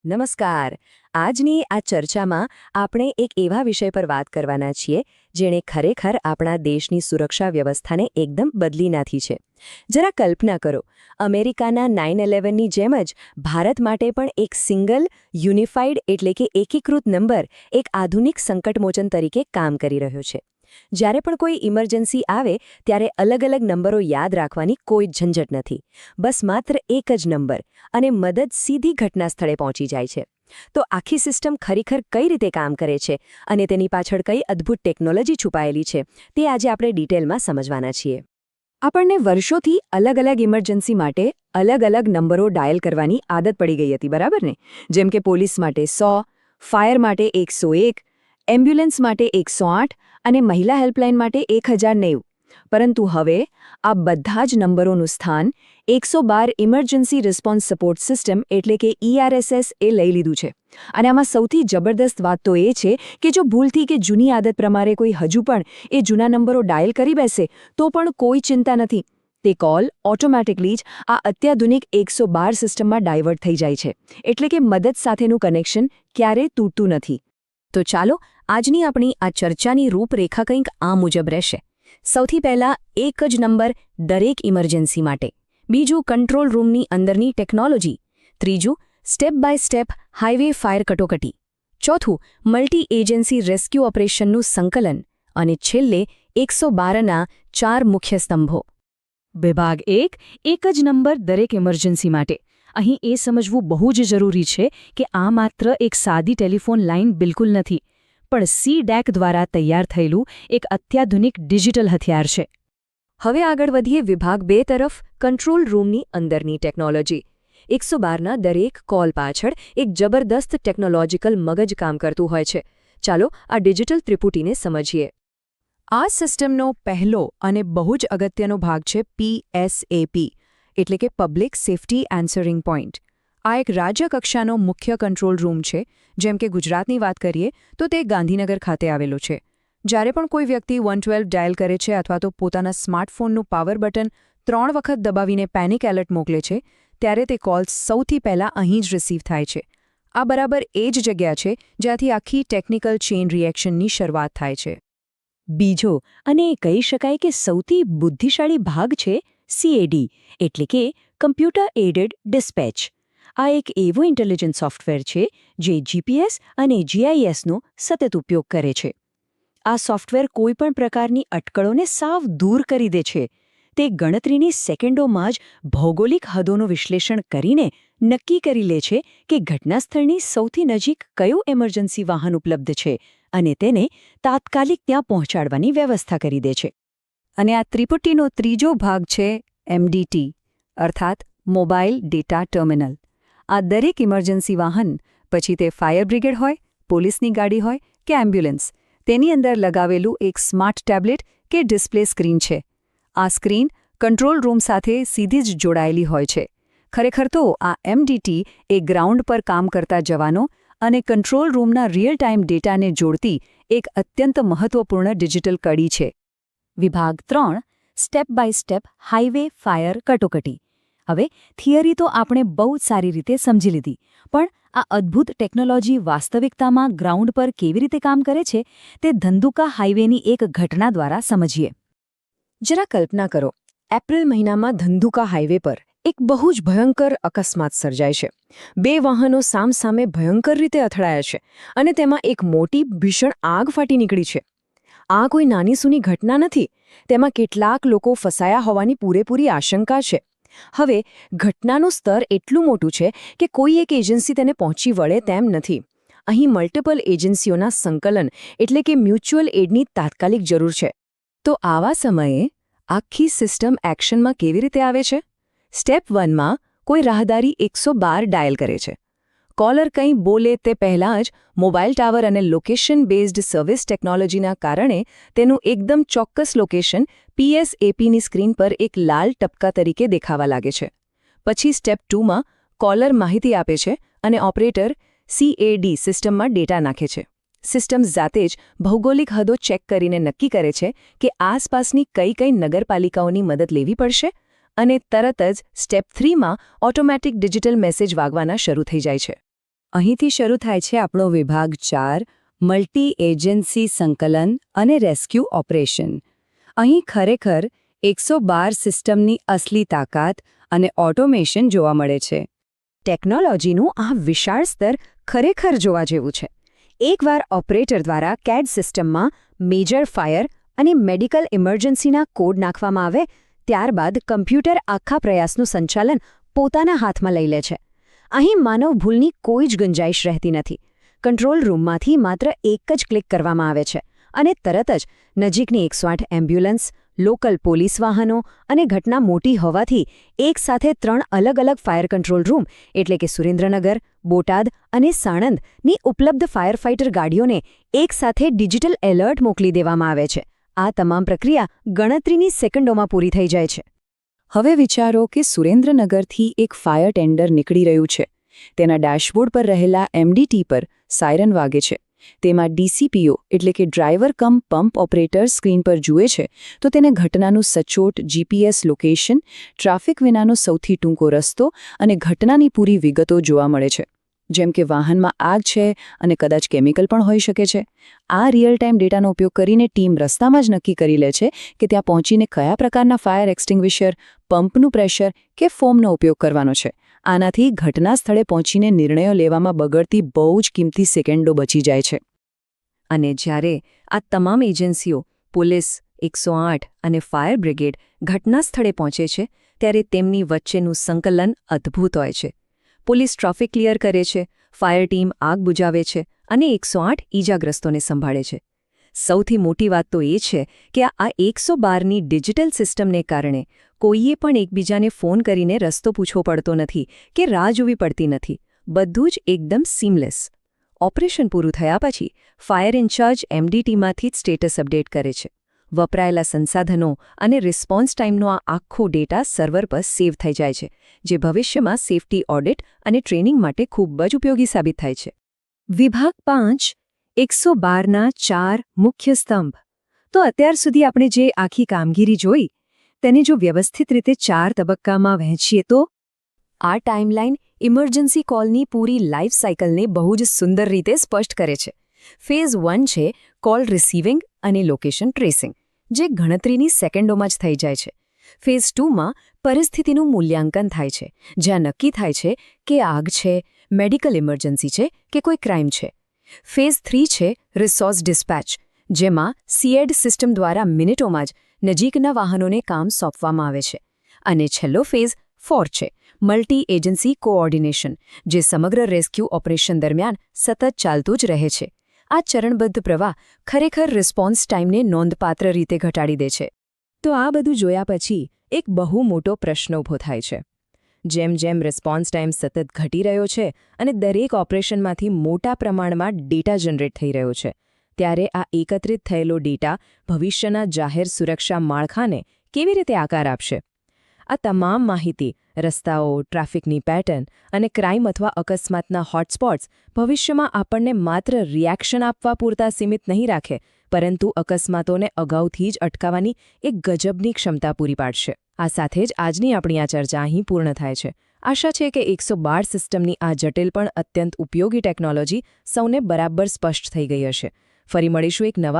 નમસ્કાર. આજની આ ચર્ચામાં આપણે એક એવા વિષય પર વાત કરવાના છીએ જેણે ખરેખર આપણા દેશની સુરક્ષા વ્યવસ્થાને એકદમ બદલી નાખી છે. જરા કલ્પના કરો, અમેરિકાના 9/11ની જેમ જ ભારત માટે પણ એક સિંગલ યુનિફાઈડ એટલે કે એકીકૃત નંબર એક આધુનિક સંકટમોચન તરીકે કામ કરી રહ્યો છે. જ્યારે પણ કોઈ ઇમરજન્સી આવે ત્યારે અલગ-અલગ નંબરો યાદ રાખવાની કોઈ ઝંઝટ નથી. બસ માત્ર એક જ નંબર અને મદદ સીધી ઘટના સ્થળે પહોંચી જાય છે. તો આખી સિસ્ટમ ખરેખર કઈ રીતે કામ કરે છે અને તેની પાછળ કઈ અદ્ભુત ટેકનોલોજી છુપાયેલી છે તે આજે આપણે ડિટેલમાં સમજવાના છીએ. આપણને વર્ષોથી અલગ-અલગ ઇમરજન્સી માટે અલગ-અલગ નંબરો ડાયલ કરવાની આદત પડી ગઈ હતી, બરાબર ને? જેમ કે પોલીસ માટે 100, ફાયર માટે 101, એમ્બ્યુલન્સ માટે 108 અને મહિલા હેલ્પલાઇન માટે 1090. પરંતુ હવે આ બધા જ નંબરોનું સ્થાન 112 ઇમરજન્સી રિસ્પોન્સ સપોર્ટ સિસ્ટમ એટલે કે ERSS એ લઈ લીધું છે. અને આમાં સૌથી જબરદસ્ત વાત તો એ છે કે જો ભૂલથી કે જૂની આદત પ્રમાણે કોઈ હજુ પણ એ જૂના નંબરો ડાયલ કરી બેસે તો પણ કોઈ ચિંતા નથી. તે કોલ ઓટોમેટિકલી જ આ અત્યાધુનિક 112 સિસ્ટમમાં ડાયવર્ટ થઈ જાય છે. એટલે કે મદદ સાથેનું કનેક્શન ક્યારેય તૂટતું નથી. તો ચાલો આજની આપણી આ ચર્ચાની રૂપરેખા કંઈક આ મુજબ રહેશે. સૌથી પહેલા એક જ નંબર દરેક ઇમરજન્સી માટે. બીજું કંટ્રોલ રૂમની અંદરની ટેકનોલોજી. ત્રીજું step by step highway fire કટોકટી. ચોથું મલ્ટી એજન્સી રેસ્ક્યુ ઓપરેશનનું સંકલન. અને છેલ્લે 112ના 4 મુખ્ય સ્તંભો. વિભાગ 1 એક જ નંબર દરેક ઇમરજન્સી માટે. અહીં એ સમજવું બહુ જ જરૂરી છે કે આ માત્ર એક સાદી ટેલિફોન લાઇન બિલકુલ નથી, પણ CDAC દ્વારા તૈયાર થયેલું એક અત્યાધુનિક ડિજિટલ હથિયાર છે. હવે આગળ વધીએ વિભાગ 2 તરફ, કંટ્રોલ રૂમની અંદરની ટેકનોલોજી. 112ના દરેક કોલ પાછળ એક જબરદસ્ત ટેકનોલોજીકલ મગજ કામ કરતું હોય છે. ચાલો આ ડિજિટલ ત્રિપુટીને સમજીએ. આ સિસ્ટમનો પહેલો અને બહુ જ અગત્યનો ભાગ છે PSAP, એટલે કે પબ્લિક સેફ્ટી આન્સરિંગ પોઈન્ટ. આ એક રાજ્ય કક્ષાનો મુખ્ય કંટ્રોલ રૂમ છે. જેમ કે ગુજરાતની વાત કરીએ તો તે ગાંધીનગર ખાતે આવેલો છે. જ્યારે પણ કોઈ વ્યક્તિ 112 ડાયલ કરે છે અથવા તો પોતાના સ્માર્ટફોનનું પાવર બટન 3 વખત દબાવીને પેનિક એલર્ટ મોકલે છે, ત્યારે તે કોલ્સ સૌથી પહેલાં અહીં જ રિસીવ થાય છે. આ બરાબર એ જ જગ્યા છે જ્યાંથી આખી ટેકનિકલ ચેઇન રિએક્શનની શરૂઆત થાય છે. બીજો અને કહી શકાય કે સૌથી બુદ્ધિશાળી ભાગ છે CAD, એટલે કે કમ્પ્યુટર એડેડ ડિસ્પેચ. આ એક એવું ઇન્ટેલિજન્ટ સોફ્ટવેર છે જે GPS અને GISનો સતત ઉપયોગ કરે છે. આ સોફ્ટવેર કોઈપણ પ્રકારની અટકળોને સાવ દૂર કરી દે છે. તે ગણતરીની સેકન્ડોમાં જ ભૌગોલિક હદોનું વિશ્લેષણ કરીને નક્કી કરી લે છે કે ઘટનાસ્થળની સૌથી નજીક કયું એમરજન્સી વાહન ઉપલબ્ધ છે અને તેને તાત્કાલિક ત્યાં પહોંચાડવાની વ્યવસ્થા કરી દે છે. અને આ ત્રિપુટીનો ત્રીજો ભાગ છે MDT, અર્થાત મોબાઈલ ડેટા ટર્મિનલ. આ દરેક ઇમરજન્સી વાહન, પછી તે ફાયર બ્રિગેડ હોય, પોલીસની ગાડી હોય કે એમ્બ્યુલન્સ, તેની અંદર લગાવેલું એક સ્માર્ટ ટેબ્લેટ કે ડિસ્પ્લે સ્ક્રીન છે. આ સ્ક્રીન કંટ્રોલ રૂમ સાથે સીધી જ જોડાયેલી હોય છે. ખરેખર તો આ MDT એ ગ્રાઉન્ડ પર કામ કરતા જવાનો અને કંટ્રોલ રૂમના રિયલ ટાઈમ ડેટાને જોડતી એક અત્યંત મહત્વપૂર્ણ ડિજિટલ કડી છે. વિભાગ 3 step by step highway fire કટોકટી. હવે થિયરી તો આપણે બહુ જ સારી રીતે સમજી લીધી, પણ આ અદ્ભુત ટેકનોલોજી વાસ્તવિકતામાં ગ્રાઉન્ડ પર કેવી રીતે કામ કરે છે તે ધંધુકા હાઈવેની એક ઘટના દ્વારા સમજીએ. જરા કલ્પના કરો, એપ્રિલ મહિનામાં ધંધુકા હાઈવે પર એક બહુ જ ભયંકર અકસ્માત સર્જાય છે. 2 વાહનો સામસામે ભયંકર રીતે અથડાયા છે અને તેમાં એક મોટી ભીષણ આગ ફાટી નીકળી છે. આ કોઈ નાની સૂની ઘટના નથી. તેમાં કેટલાક લોકો ફસાયા હોવાની પૂરેપૂરી આશંકા છે. હવે ઘટનાનું સ્તર એટલું મોટું છે કે કોઈ એક એજન્સી તેને પહોંચી વળે તેમ નથી. અહીં મલ્ટિપલ એજન્સીઓના સંકલન એટલે કે મ્યુચ્યુઅલ એડની તાત્કાલિક જરૂર છે. તો આવા સમયે આખી સિસ્ટમ એક્શનમાં કેવી રીતે આવે છે? સ્ટેપ 1માં કોઈ રાહદારી 112 ડાયલ કરે છે. કોલર કંઈ બોલે તે પહેલાં જ મોબાઈલ ટાવર અને લોકેશન બેઝડ સર્વિસ ટેકનોલોજીના કારણે તેનું એકદમ ચોક્કસ લોકેશન PSAPની સ્ક્રીન પર એક લાલ ટપકા તરીકે દેખાવા લાગે છે. પછી સ્ટેપ 2માં કોલર માહિતી આપે છે અને ઓપરેટર CAD સિસ્ટમમાં ડેટા નાખે છે. સિસ્ટમ જાતે જ ભૌગોલિક હદો ચેક કરીને નક્કી કરે છે કે આસપાસની કઈ નગરપાલિકાઓની મદદ લેવી પડશે અને તરત જ સ્ટેપ 3માં ઓટોમેટિક ડિજિટલ મેસેજ વાગવાના શરૂ થઈ જાય છે. અહીંથી શરૂ થાય છે આપણો વિભાગ 4 મલ્ટી એજન્સી સંકલન અને રેસ્ક્યુ ઓપરેશન. અહીં ખરેખર 112 સિસ્ટમની અસલી તાકાત અને ઓટોમેશન જોવા મળે છે. ટેકનોલોજીનું આ વિશાળ સ્તર ખરેખર જોવા જેવું છે. એકવાર ઓપરેટર દ્વારા CAD સિસ્ટમમાં મેજર ફાયર અને મેડિકલ ઇમરજન્સીના કોડ નાખવામાં આવે ત્યારબાદ કમ્પ્યુટર આખા પ્રયાસનું સંચાલન પોતાના હાથમાં લઈ લે છે. અહીં માનવ ભૂલની કોઈ જ ગુંજાઈશ રહેતી નથી. કંટ્રોલ રૂમમાંથી માત્ર એક જ ક્લિક કરવામાં આવે છે અને તરત જ નજીકની 108 એમ્બ્યુલન્સ, લોકલ પોલીસ વાહનો અને ઘટના મોટી હોવાથી એકસાથે 3 અલગ અલગ ફાયર કંટ્રોલ રૂમ એટલે કે સુરેન્દ્રનગર, બોટાદ અને સાણંદની ઉપલબ્ધ ફાયર ફાઇટર ગાડીઓને એકસાથે ડિજિટલ એલર્ટ મોકલી દેવામાં આવે છે. આ તમામ પ્રક્રિયા ગણતરીની સેકન્ડોમાં પૂરી થઈ જાય છે. હવે વિચારો કે સુરેન્દ્રનગરથી એક ફાયર ટેન્ડર નીકળી રહ્યું છે. તેના ડેશબોર્ડ પર રહેલા MDT પર સાયરન વાગે છે. તેમાં DCPO એટલે કે ડ્રાઈવર કમ પંપ ઓપરેટર સ્ક્રીન પર જુએ છે તો તેને ઘટનાનું સચોટ GPS લોકેશન, ટ્રાફિક વિનાનો સૌથી ટૂંકો રસ્તો અને ઘટનાની પૂરી વિગતો જોવા મળે છે. જેમ કે વાહનમાં આગ છે અને કદાચ કેમિકલ પણ હોઈ શકે છે. આ રિયલ ટાઈમ ડેટાનો ઉપયોગ કરીને ટીમ રસ્તામાં જ નક્કી કરી લે છે કે ત્યાં પહોંચીને કયા પ્રકારના ફાયર એક્સ્ટિંગ્વિશર, પંપનું પ્રેશર કે ફોમનો ઉપયોગ કરવાનો છે. આનાથી ઘટના સ્થળે પહોંચીને નિર્ણયો લેવામાં બગડતી બહુ જ કિંમતી સેકન્ડો બચી જાય છે. અને જ્યારે આ તમામ એજન્સીઓ પોલીસ, 108 અને ફાયર બ્રિગેડ ઘટના સ્થળે પહોંચે છે ત્યારે તેમની વચ્ચેનું સંકલન અદ્ભુત હોય છે. પોલીસ ટ્રાફિક ક્લિયર કરે છે, ફાયર ટીમ આગ બુઝાવે છે અને 108 ઈજાગ્રસ્તોને સંભાળે છે. સૌથી મોટી વાત તો એ છે કે આ 112ની ડિજિટલ સિસ્ટમને કારણે કોઈએ પણ એકબીજાને ફોન કરીને રસ્તો પૂછવો પડતો નથી કે રાહ જોવી પડતી નથી. બધું જ એકદમ સીમલેસ. ઓપરેશન પૂરું થયા પછી ફાયર ઇન્ચાર્જ MDTમાંથી જ સ્ટેટસ અપડેટ કરે છે. વપરાયેલા સંસાધનો અને રિસ્પોન્સ ટાઈમનો આ આખો ડેટા સર્વર પર સેવ થઈ જાય છે, જે ભવિષ્યમાં સેફટી ઓડિટ અને ટ્રેનિંગ માટે ખૂબ જ ઉપયોગી સાબિત થાય છે. વિભાગ 5 112ના 4 મુખ્ય સ્તંભ. તો અત્યાર સુધી આપણે જે આખી કામગીરી જોઈ તેને જો વ્યવસ્થિત રીતે 4 તબક્કામાં વહેંચીએ તો આ ટાઈમલાઈન ઇમરજન્સી કોલની પૂરી લાઈફ સાયકલને બહુ જ સુંદર રીતે સ્પષ્ટ કરે છે. ફેઝ 1 છે કોલ રિસીવિંગ અને લોકેશન ટ્રેસિંગ, જે ગણતરીની સેકન્ડોમાં જ થઈ જાય છે. ફેઝ 2માં પરિસ્થિતિનું મૂલ્યાંકન થાય છે, જ્યાં નક્કી થાય છે કે આગ છે, મેડિકલ ઇમરજન્સી છે કે કોઈ ક્રાઇમ છે. ફેઝ 3 છે રિસોર્સ ડિસ્પેચ, જેમાં CAD સિસ્ટમ દ્વારા મિનિટોમાં જ નજીકના વાહનોને કામ સોંપવામાં આવે છે. અને છેલ્લો ફેઝ 4 છે મલ્ટી એજન્સી કોઓર્ડિનેશન, જે સમગ્ર રેસ્ક્યુ ઓપરેશન દરમિયાન સતત ચાલતું જ રહે છે. આ ચરણબદ્ધ પ્રવાહ ખરેખર રિસ્પોન્સ ટાઈમને નોંધપાત્ર રીતે ઘટાડી દે છે. તો આ બધું જોયા પછી એક બહુ મોટો પ્રશ્ન ઊભો થાય છે. જેમ જેમ રિસ્પોન્સ ટાઈમ સતત ઘટી રહ્યો છે અને દરેક ઓપરેશનમાંથી મોટા પ્રમાણમાં ડેટા જનરેટ થઈ રહ્યો છે, ત્યારે આ એકત્રિત થયેલો ડેટા ભવિષ્યના જાહેર સુરક્ષા માળખાને કેવી રીતે આકાર આપશે? આ તમામ માહિતી રસ્તાઓ, ટ્રાફિકની પેટર્ન અને ક્રાઇમ અથવા અકસ્માતના હોટસ્પોટ્સ ભવિષ્યમાં આપણને માત્ર રિએક્શન આપવા પૂરતા સીમિત નહીં રાખે, પરંતુ અકસ્માતોને અગાઉથી જ અટકાવવાની એક ગજબની ક્ષમતા પૂરી પાડશે. આ સાથે જ આજની આપણી આ ચર્ચા અહીં પૂર્ણ થાય છે. આશા છે કે 112 સિસ્ટમની આ જટિલ પણ અત્યંત ઉપયોગી ટેકનોલોજી સૌને બરાબર સ્પષ્ટ થઈ ગઈ હશે. ફરી મળીશું એક નવા